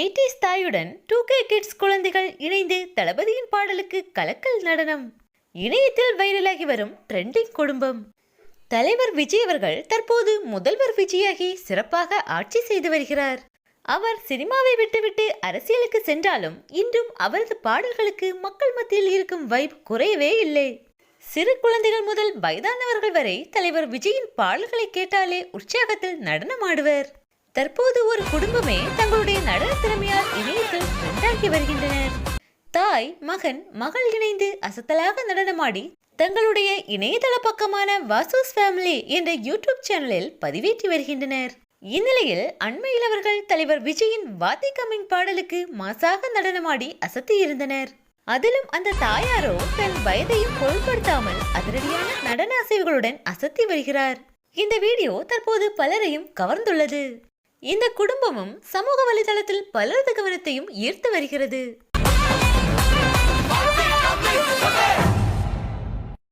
80s தாயுடன் 2K kids குழந்தைகள் இணைந்து தளபதியின் பாடலுக்கு கலக்கல் நடனம். இணையத்தில் வைரலாகி வரும் ட்ரெண்டிங் குடும்பம். தலைவர் விஜய் அவர்கள் தற்போது முதல்வர் விஜயாகி சிறப்பாக ஆட்சி செய்து வருகிறார். அவர் சினிமாவை விட்டுவிட்டு அரசியலுக்கு சென்றாலும் இன்றும் அவரது பாடல்களுக்கு மக்கள் மத்தியில் இருக்கும் வைப் குறையவே இல்லை. சிறு குழந்தைகள் முதல் வயதானவர்கள் வரை தலைவர் விஜயின் பாடல்களை கேட்டாலே உற்சாகத்தில் நடனமாடுவர். தற்போது ஒரு குடும்பமே தங்களுடைய நடன திறமையால் இணையத்தில் ட்ரெண்டாகி வருகின்றனர். தாய் மகன் மகள் இணைந்து அசத்தலாக நடனமாடி தங்களுடைய இணையதள பக்கமான வாசூஸ் ஃபேமிலி என்ற யூடியூப் சேனலில் பதிவேற்றி வருகின்றனர். இந்நிலையில் அண்மையில் அவர்கள் தலைவர் விஜயின் வாத்தி கம்மிங் பாடலுக்கு மாசாக நடனமாடி அசத்தி இருந்தனர். அதிலும் அந்த தாயாரோ தன் வயதையும் பொருட்படுத்தாமல் அதிரடியான நடன அசைவுகளுடன் அசத்தி வருகிறார். இந்த வீடியோ தற்போது பலரையும் கவர்ந்துள்ளது. இந்த குடும்பமும் சமூக வலைதளத்தில் பலரது கவனத்தையும் ஈர்த்து வருகிறது.